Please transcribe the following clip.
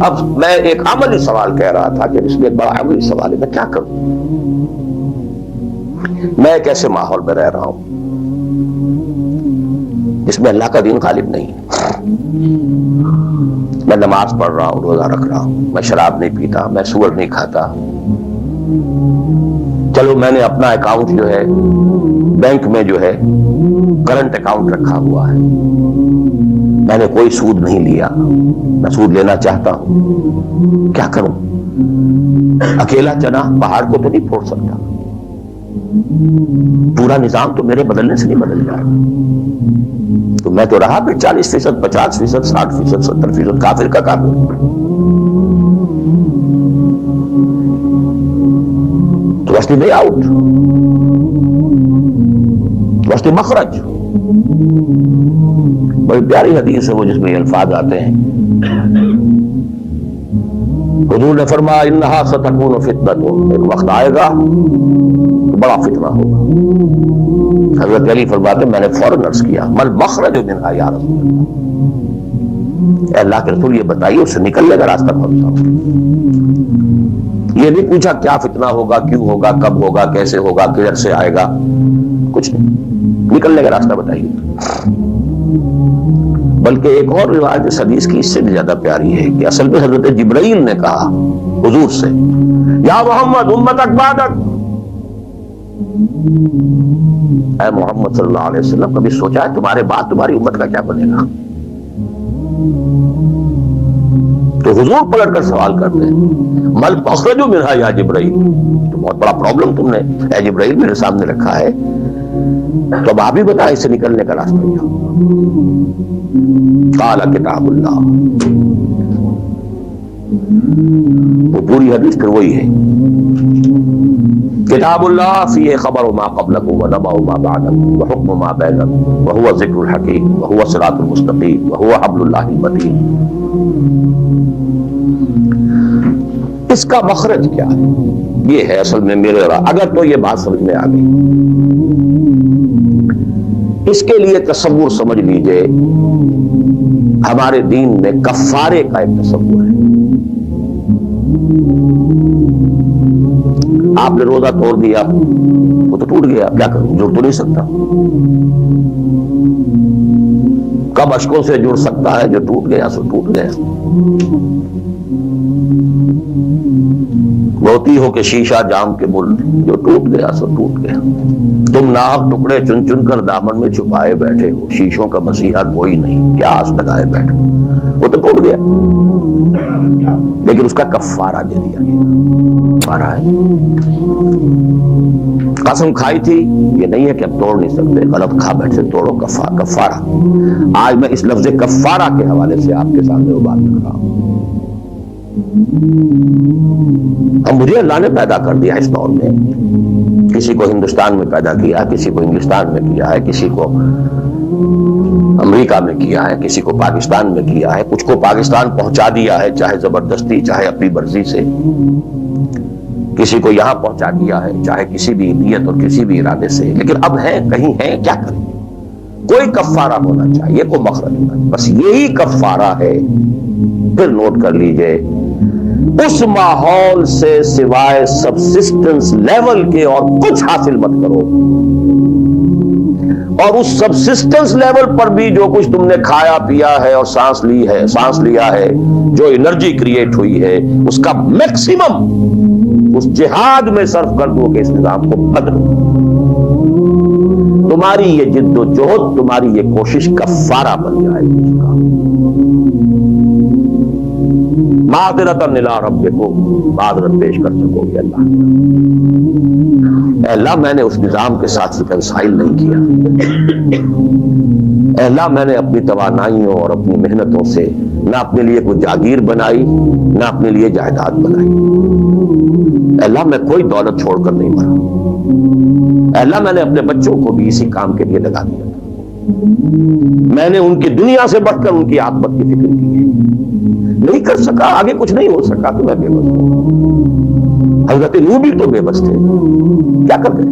اب میں ایک عملی سوال کہہ رہا تھا کہ اس میں ایک بڑا عملی سوال ہے، میں کیا کروں؟ میں ایک ایسے ماحول میں رہ رہا ہوں جس میں اللہ کا دین غالب نہیں ہے۔ میں نماز پڑھ رہا ہوں، روزہ رکھ رہا ہوں، میں شراب نہیں پیتا، میں سور نہیں کھاتا، چلو میں نے اپنا اکاؤنٹ جو ہے بینک میں جو ہے کرنٹ اکاؤنٹ رکھا ہوا ہے، میں نے کوئی سود نہیں لیا، میں سود لینا چاہتا ہوں، کیا کروں؟ اکیلا چنا پہاڑ کو تو نہیں پھوڑ سکتا، پورا نظام تو میرے بدلنے سے نہیں بدل جائے گا، تو میں تو رہا پھر 40%، 50%، 60%، 70% کافر کا کافر۔ تو وسط وے آؤٹ، وسط مخرج۔ بڑی پیاری حدیث ہے وہ جس میں یہ الفاظ آتے ہیں، حضور نے فرمایا انہا ستکون فتنۃ، ایک وقت آئے گا تو بڑا فتنہ ہوگا۔ حضرت علی فرماتے ہیں میں نے فوراً عرض کیا مل مخرج منہا یا رسول اللہ، اے اللہ کے رسول یہ بتائیے اس سے نکلنے کا راستہ کون سا ہوگا؟ یہ نہیں پوچھا کیا فتنہ ہوگا، کیوں ہوگا، کب ہوگا، کیسے ہوگا، کدھر سے آئے گا، کچھ نہیں، نکلنے کا راستہ بتائیے۔ بلکہ ایک اور روایت اس حدیث کی اس سے بھی زیادہ پیاری ہے کہ اصل میں حضرت جبرائیل نے کہا حضور سے یا محمد امتک بعدک، اے محمد صلی اللہ علیہ وسلم کبھی سوچا ہے تمہارے بعد تمہاری امت کا کیا بنے گا؟ تو حضور پلٹ کر سوال کرتے ہیں مل مخرج منہا یا جبرائیل، تو بہت بڑا پرابلم تم نے اے جبرائیل میرے سامنے رکھا ہے، تو اب آپ ہی بتائیں اس سے نکلنے کا راستہ کیا ہوگا؟ قال کتاب اللہ، وہ پوری حدیث پھر وہی ہے، کتاب اللہ فیہ خبر ما قبلکم ونبأ ما بعدکم وحکم ما بینکم وہو ذکر الحکیم وہو صراط المستقیم وہو حبل اللہ المتین۔ اس کا مخرج کیا ہے؟ یہ ہے اصل میں میرے اگر تو یہ بات سمجھ میں آ گئی، اس کے لیے تصور سمجھ لیجئے ہمارے دین میں کفارے کا ایک تصور ہے۔ آپ نے روزہ توڑ دیا وہ تو ٹوٹ گیا، کیا کروں، جڑ تو نہیں سکتا، کب اشکوں سے جڑ سکتا ہے، جو ٹوٹ گیا سو ٹوٹ گیا۔ موتی ہو کہ شیشہ جام کے مل، جو ٹوٹ گیا سو ٹوٹ گیا۔ تم ناحق ٹکڑے چن چن کر دامن میں چھپائے بیٹھے ہو، شیشوں کا مسیحا کوئی نہیں، کیا آس لگائے بیٹھے، وہ تو ٹوٹ گیا، لیکن اس کا کفارہ دے دیا گیا۔ کفارہ ہے، قسم کھائی تھی یہ نہیں ہے کہ اب توڑ نہیں سکتے، غلط کھا بیٹھے توڑو، کفارہ۔ آج میں اس لفظ کفارہ کے حوالے سے آپ کے سامنے وہ بات کر رہا ہوں۔ اب مجھے اللہ نے پیدا کر دیا اس دور میں، کسی کو ہندوستان میں پیدا کیا، کسی کو انگلستان میں کیا ہے، کسی کو امریکہ میں کیا ہے، کسی کو پاکستان میں کیا ہے، کچھ کو پاکستان پہنچا دیا ہے چاہے زبردستی چاہے اپنی مرضی سے، کسی کو یہاں پہنچا دیا ہے چاہے کسی بھی نیت اور کسی بھی ارادے سے، لیکن اب ہیں کہیں ہیں، کیا کریں؟ کوئی کفارہ ہونا چاہیے، کوئی مخرج ہونا چاہیے، بس یہی کفارہ ہے۔ پھر نوٹ کر لیجئے اس ماحول سے سوائے سبسسٹنس لیول کے اور کچھ حاصل مت کرو، اور اس سبسسٹنس لیول پر بھی جو کچھ تم نے کھایا پیا ہے اور سانس لیا ہے، جو انرجی کریٹ ہوئی ہے، اس کا میکسیمم اس جہاد میں صرف کر دو کہ اس نظام کو بدلو۔ تمہاری یہ جد و جہد، تمہاری یہ کوشش کفارہ بن جائے گی اس کا۔ معذرۃ الی ربکم، معذرت پیش کر سکو گے اللہ، اے اللہ میں نے اس نظام کے ساتھ ریکنسائل نہیں کیا، اے اللہ میں نے اپنی توانائیوں اور اپنی محنتوں سے نہ اپنے لیے کوئی جاگیر بنائی نہ اپنے لیے جائیداد بنائی، اے اللہ میں کوئی دولت چھوڑ کر نہیں مرا، اے اللہ میں نے اپنے بچوں کو بھی اسی کام کے لیے لگا دیا تھا، میں نے ان کی دنیا سے بڑھ کر ان کی عاقبت کی فکر کی ہے، نہیں کر سکا، آگے کچھ نہیں ہو سکا تو میں بے بس ہوں۔ حضرت نوح بھی تو بے بس تھے، کیا کر گئے؟